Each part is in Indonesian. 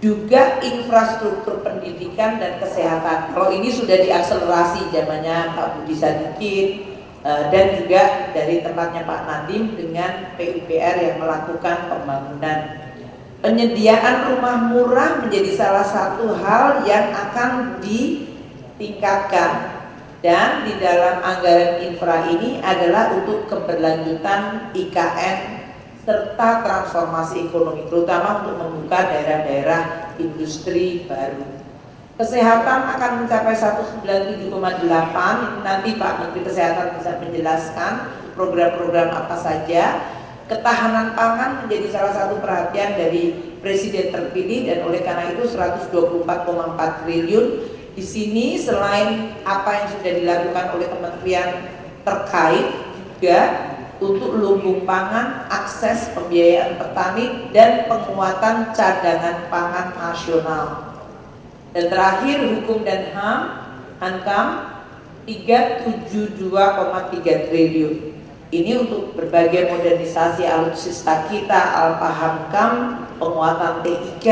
juga infrastruktur pendidikan dan kesehatan. Kalau ini sudah diakselerasi zamannya Pak Budi Sadikin dan juga dari tempatnya Pak Nadiem dengan PUPR yang melakukan pembangunan. Penyediaan rumah murah menjadi salah satu hal yang akan ditingkatkan, dan di dalam anggaran infra ini adalah untuk keberlanjutan IKN serta transformasi ekonomi, terutama untuk membuka daerah-daerah industri baru. Kesehatan akan mencapai 197,8. Nanti Pak Menteri Kesehatan bisa menjelaskan program-program apa saja. Ketahanan pangan menjadi salah satu perhatian dari Presiden terpilih, dan oleh karena itu 124,4 triliun. Di sini selain apa yang sudah dilakukan oleh kementerian terkait, juga untuk lumbung pangan, akses pembiayaan petani, dan penguatan cadangan pangan nasional. Dan terakhir hukum dan HAM, Hankam 372,3 triliun. Ini untuk berbagai modernisasi alutsista kita, Alpha-Hankam, penguatan T3,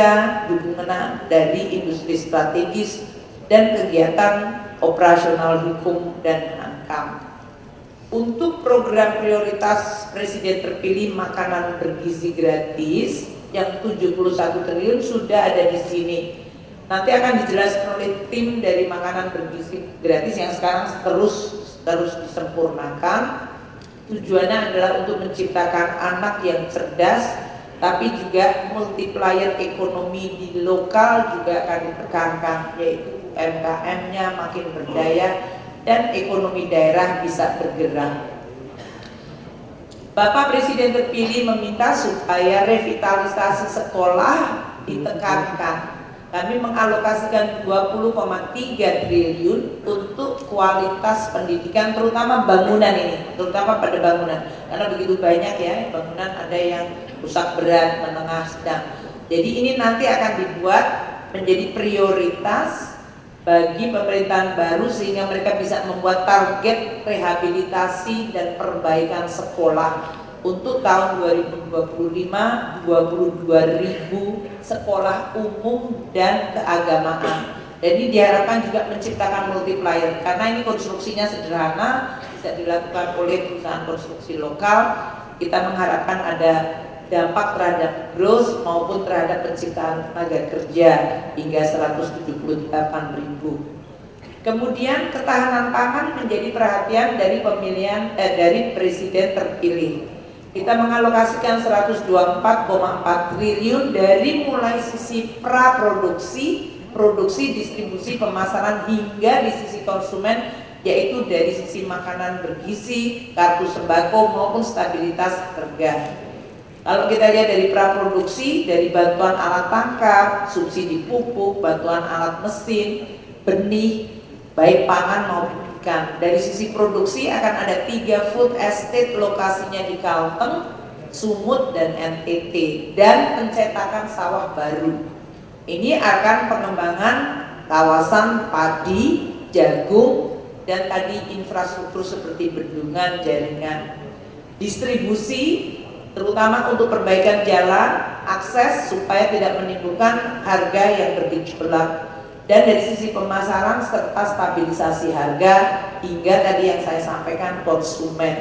dukungan dari industri strategis, dan kegiatan operasional hukum dan Hankam. Untuk program prioritas Presiden terpilih makanan bergizi gratis yang 71 triliun sudah ada di sini. Nanti akan dijelaskan oleh tim dari makanan bergizi gratis yang sekarang terus disempurnakan. Tujuannya adalah untuk menciptakan anak yang cerdas, tapi juga multiplier ekonomi di lokal juga akan ditekankan, yaitu UMKM-nya makin berdaya dan ekonomi daerah bisa bergerak. Bapak Presiden terpilih meminta supaya revitalisasi sekolah ditekankan. Kami mengalokasikan 20,3 triliun untuk kualitas pendidikan, terutama bangunan ini, terutama pada bangunan, karena begitu banyak ya bangunan, ada yang rusak berat, menengah, sedang. Jadi ini nanti akan dibuat menjadi prioritas bagi pemerintahan baru, sehingga mereka bisa membuat target rehabilitasi dan perbaikan sekolah. Untuk tahun 2025, 22.000 sekolah umum dan keagamaan. Jadi diharapkan juga menciptakan multiplier, karena ini konstruksinya sederhana, bisa dilakukan oleh perusahaan konstruksi lokal. Kita mengharapkan ada dampak terhadap growth maupun terhadap penciptaan tenaga kerja hingga 178.000. Kemudian ketahanan pangan menjadi perhatian dari dari Presiden terpilih. Kita mengalokasikan 124,4 triliun dari mulai sisi praproduksi, produksi, distribusi, pemasaran, hingga di sisi konsumen, yaitu dari sisi makanan bergizi, kartu sembako maupun stabilitas harga. Kalau kita lihat dari praproduksi, dari bantuan alat tangkap, subsidi pupuk, bantuan alat mesin, benih, baik pangan maupun ikan. Dari sisi produksi akan ada 3 food estate, lokasinya di Kalteng, Sumut, dan NTT, dan pencetakan sawah baru. Ini akan pengembangan kawasan padi, jagung, dan tadi infrastruktur seperti bendungan, jaringan, distribusi, terutama untuk perbaikan jalan, akses supaya tidak menimbulkan harga yang bergejolak. Dan dari sisi pemasaran serta stabilisasi harga, hingga tadi yang saya sampaikan konsumen.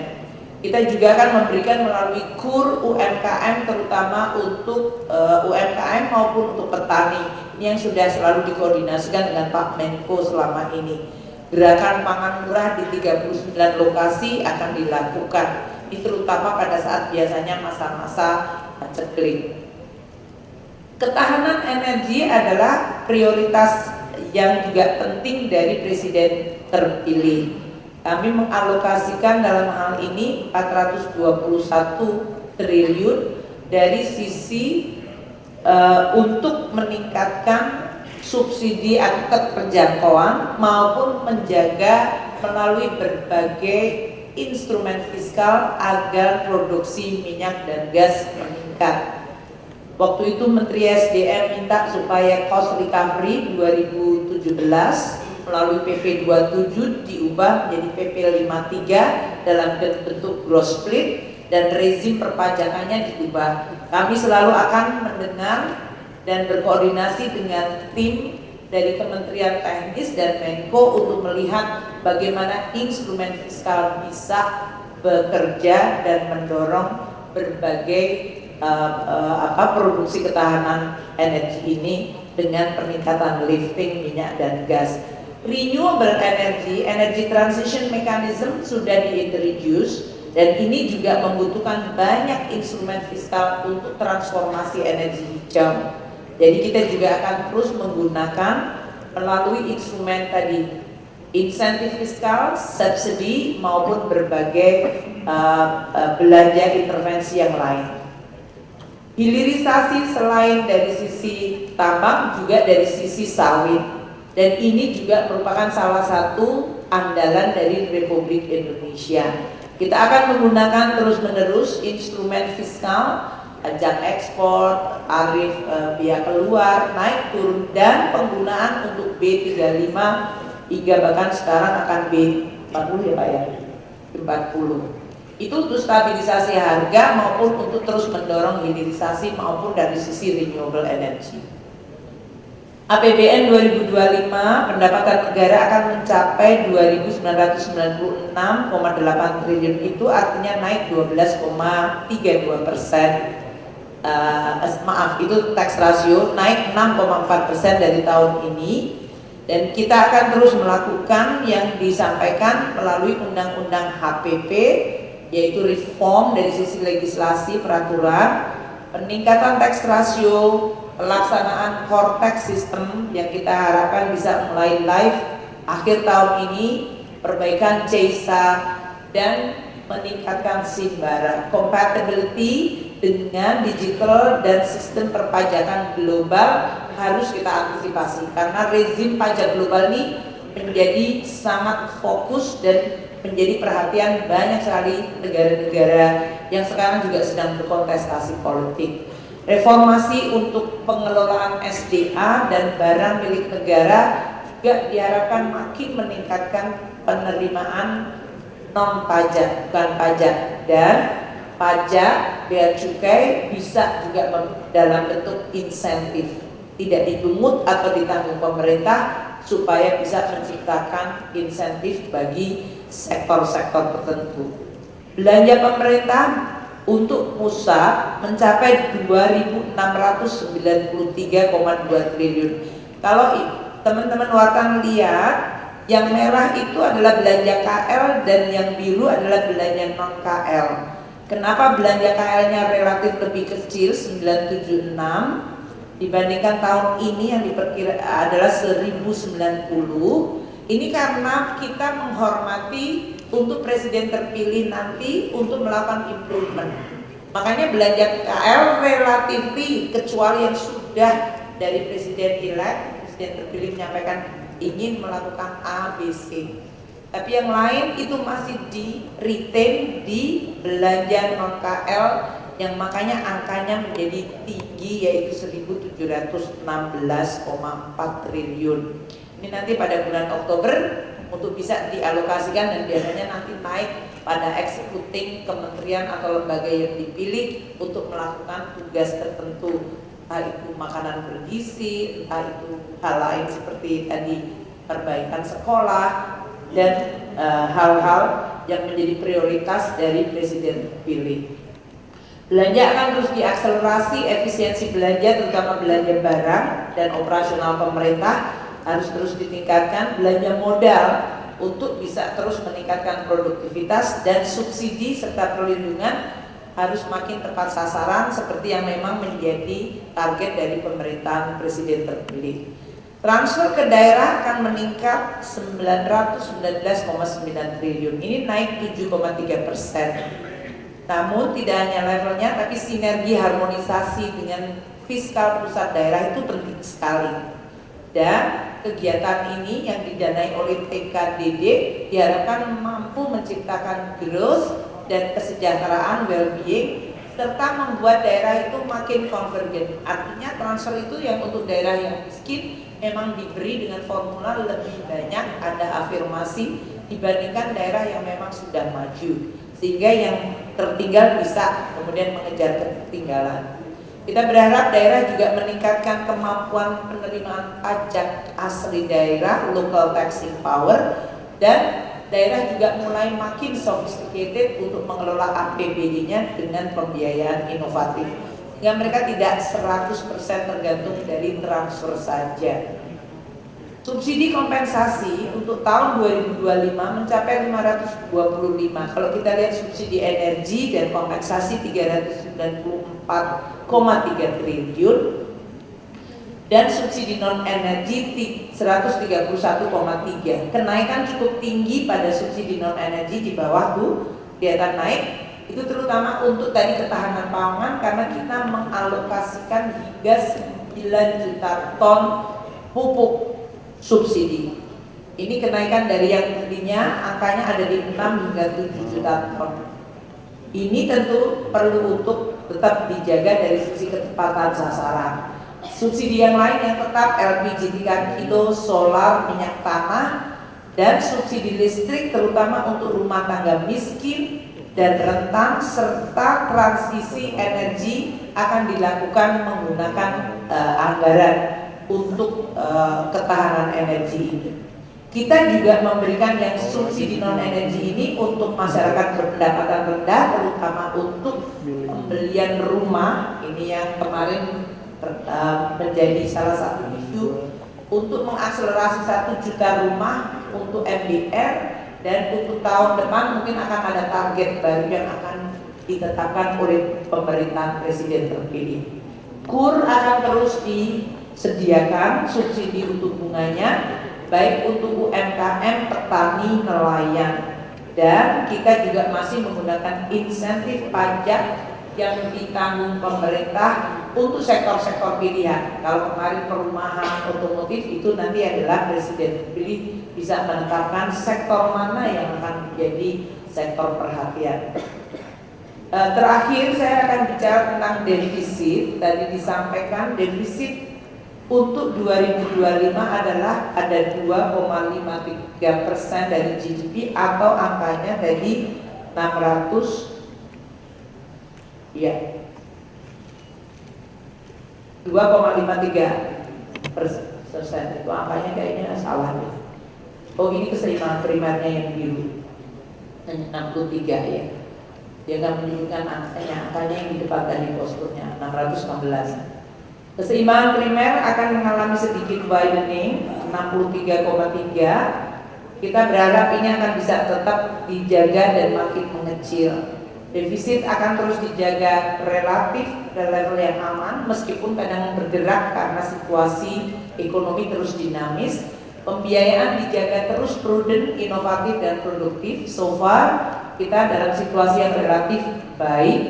Kita juga akan memberikan melalui KUR UMKM, terutama untuk UMKM maupun untuk petani. Ini yang sudah selalu dikoordinasikan dengan Pak Menko selama ini. Gerakan pangan murah di 39 lokasi akan dilakukan. Ini terutama pada saat biasanya masa-masa paceklik. Ketahanan energi adalah prioritas yang juga penting dari Presiden terpilih. Kami mengalokasikan dalam hal ini 421 triliun dari sisi untuk meningkatkan subsidi angkutan penjangkauan maupun menjaga melalui berbagai instrumen fiskal agar produksi minyak dan gas meningkat. Waktu itu Menteri SDM minta supaya cost recovery 2017 melalui PP 27 diubah menjadi PP 53 dalam bentuk gross split, dan rezim perpajakannya diubah. Kami selalu akan mendengar dan berkoordinasi dengan tim dari Kementerian Teknis dan Menko untuk melihat bagaimana instrumen fiskal bisa bekerja dan mendorong berbagai produksi ketahanan energi ini dengan peningkatan lifting minyak dan gas. Renewable energy, energy transition mechanism sudah diintroduce dan ini juga membutuhkan banyak instrumen fiskal untuk transformasi energi hijau. Jadi kita juga akan terus menggunakan melalui instrumen tadi, insentif fiskal, subsidi maupun berbagai belanja intervensi yang lain. Hilirisasi selain dari sisi tambang juga dari sisi sawit, dan ini juga merupakan salah satu andalan dari Republik Indonesia. Kita akan menggunakan terus-menerus instrumen fiskal, pajak ekspor, tarif biaya keluar, naik turun, dan penggunaan untuk B35 hingga bahkan sekarang akan B40 ya Pak ya, B40. Itu untuk stabilisasi harga maupun untuk terus mendorong hilirisasi maupun dari sisi renewable energy. APBN 2025 pendapatan negara akan mencapai 2.996,8 triliun, itu artinya naik 12,32%. Itu tax ratio naik 6,4% dari tahun ini, dan kita akan terus melakukan yang disampaikan melalui undang-undang HPP, yaitu reform dari sisi legislasi peraturan, peningkatan tax ratio, pelaksanaan core tax system yang kita harapkan bisa mulai live akhir tahun ini, perbaikan CISA, dan meningkatkan SIMBARA, compatibility dengan digital dan sistem perpajakan global harus kita antisipasi karena rezim pajak global ini menjadi sangat fokus dan menjadi perhatian banyak sekali negara-negara yang sekarang juga sedang berkontestasi politik. Reformasi untuk pengelolaan SDA dan barang milik negara juga diharapkan makin meningkatkan penerimaan non pajak, bukan pajak, dan pajak bea cukai bisa juga dalam bentuk insentif, tidak dipungut atau ditanggung pemerintah supaya bisa menciptakan insentif bagi sektor-sektor tertentu. Belanja pemerintah untuk pusat mencapai 2.693,2 triliun. Kalau teman-teman wartawan lihat, yang merah itu adalah belanja KL dan yang biru adalah belanja non KL. Kenapa belanja KL-nya relatif lebih kecil 976 dibandingkan tahun ini yang diperkirakan adalah 1090? Ini karena kita menghormati untuk presiden terpilih nanti untuk melakukan improvement. Makanya belanja KL relatif, kecuali yang sudah dari presiden elect, presiden terpilih menyampaikan ingin melakukan A, B, C. Tapi yang lain itu masih di retain di belanja non KL yang makanya angkanya menjadi tinggi, yaitu 1.716,4 triliun. Ini nanti pada bulan Oktober untuk bisa dialokasikan dan biasanya nanti naik pada executing kementerian atau lembaga yang dipilih untuk melakukan tugas tertentu, entah itu makanan bergizi, entah itu hal lain seperti tadi perbaikan sekolah dan hal-hal yang menjadi prioritas dari presiden terpilih. Belanja akan terus diakselerasi, efisiensi belanja terutama belanja barang dan operasional pemerintah harus terus ditingkatkan, belanja modal untuk bisa terus meningkatkan produktivitas, dan subsidi serta perlindungan harus makin tepat sasaran seperti yang memang menjadi target dari pemerintahan presiden terpilih. Transfer ke daerah akan meningkat 919,9 triliun, ini naik 7,3%. Namun tidak hanya levelnya, tapi sinergi harmonisasi dengan fiskal pusat daerah itu penting sekali. Dan kegiatan ini yang didanai oleh TKDD diharapkan mampu menciptakan growth dan kesejahteraan, well-being, serta membuat daerah itu makin konvergen. Artinya transfer itu yang untuk daerah yang miskin memang diberi dengan formula lebih banyak, ada afirmasi dibandingkan daerah yang memang sudah maju, sehingga yang tertinggal bisa kemudian mengejar ketertinggalan. Kita berharap daerah juga meningkatkan kemampuan penerimaan pajak asli daerah, local taxing power, dan daerah juga mulai makin sophisticated untuk mengelola APBD-nya dengan pembiayaan inovatif. Sehingga mereka tidak 100% tergantung dari transfer saja. Subsidi kompensasi untuk tahun 2025 mencapai 525. Kalau kita lihat subsidi energi dan kompensasi 394,3 triliun dan subsidi non energi 131,3. Kenaikan cukup tinggi pada subsidi non energi di bawah kelihatan naik. Itu terutama untuk tadi ketahanan pangan karena kita mengalokasikan hingga 9 juta ton pupuk subsidi. Ini kenaikan dari yang tadinya angkanya ada di 6 hingga 7 juta ton. Ini tentu perlu untuk tetap dijaga dari sisi ketepatan sasaran. Subsidi yang lain yang tetap LPG 3 kilo, solar, minyak tanah, dan subsidi listrik terutama untuk rumah tangga miskin dan rentan serta transisi energi akan dilakukan menggunakan anggaran untuk ketahanan energi ini. Kita juga memberikan yang subsidi non energi ini untuk masyarakat berpendapatan rendah, terutama untuk pembelian rumah. Ini yang kemarin menjadi salah satu isu untuk mengakselerasi 1 juta rumah untuk MDR, dan untuk tahun depan mungkin akan ada target baru yang akan ditetapkan oleh pemerintahan presiden terpilih. KUR akan terus disediakan subsidi untuk bunganya, baik untuk UMKM, petani, nelayan, dan kita juga masih menggunakan insentif pajak yang ditanggung pemerintah untuk sektor-sektor pilihan. Kalau kemarin perumahan, otomotif, itu nanti adalah presiden terpilih bisa menetapkan sektor mana yang akan menjadi sektor perhatian. Terakhir saya akan bicara tentang defisit. Tadi disampaikan defisit untuk 2025 adalah ada 2,53% dari GDP atau angkanya dari 600 ya 2,53% itu angkanya kayaknya salah nih. Oh, ini keseimbangan primernya yang biru 63 ya. Dia nggak menunjukkan angkanya yang di depan tadi posturnya 616. Keseimbangan primer akan mengalami sedikit widening 63,3. Kita berharap ini akan bisa tetap dijaga dan makin mengecil. Defisit akan terus dijaga relatif pada level yang aman meskipun kadang bergerak karena situasi ekonomi terus dinamis. Pembiayaan dijaga terus prudent, inovatif, dan produktif. So far kita dalam situasi yang relatif baik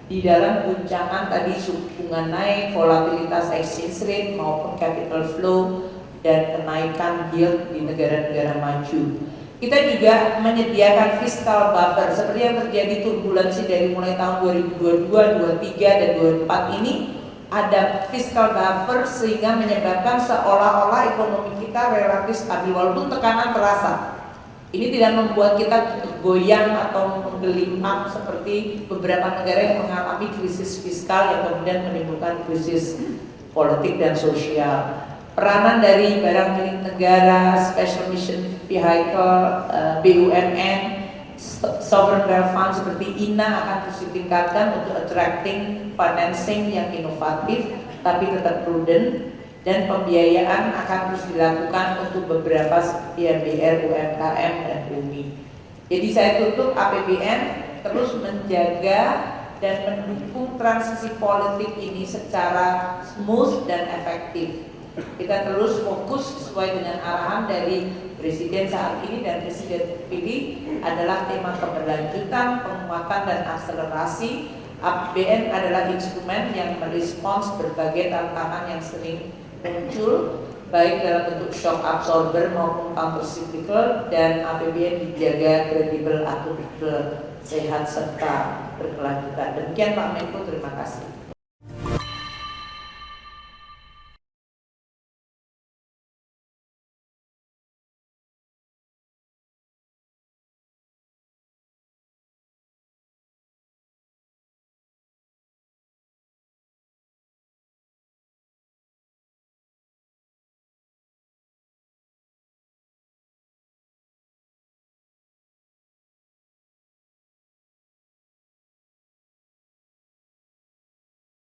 di dalam guncangan tadi suku bunga naik, volatilitas exchange rate maupun capital flow, dan kenaikan yield di negara-negara maju. Kita juga menyediakan fiscal buffer seperti yang terjadi turbulensi dari mulai tahun 2022, 2023, dan 2024 ini. Ada fiscal buffer sehingga menyebabkan seolah-olah ekonomi kita relatif stabil walaupun tekanan terasa. Ini tidak membuat kita goyang atau menggelimpang seperti beberapa negara yang mengalami krisis fiskal yang kemudian menimbulkan krisis politik dan sosial. Peranan dari barang milik negara, special mission vehicle, BUMN, sovereign wealth fund seperti INA akan terus ditingkatkan untuk attracting financing yang inovatif tapi tetap prudent, dan pembiayaan akan terus dilakukan untuk beberapa IMBR, UMKM, dan UMI. Jadi saya tutup, APBN terus menjaga dan mendukung transisi politik ini secara smooth dan efektif. Kita terus fokus sesuai dengan arahan dari Presiden saat ini dan Presiden terpilih adalah tema keberlanjutan, penguatan, dan akselerasi. APBN adalah instrumen yang merespons berbagai tantangan yang sering muncul baik dalam bentuk shock absorber maupun counter cyclical, dan APBN dijaga kredibel, akuntabel, sehat, serta berkelanjutan. Demikian Pak Menko, terima kasih.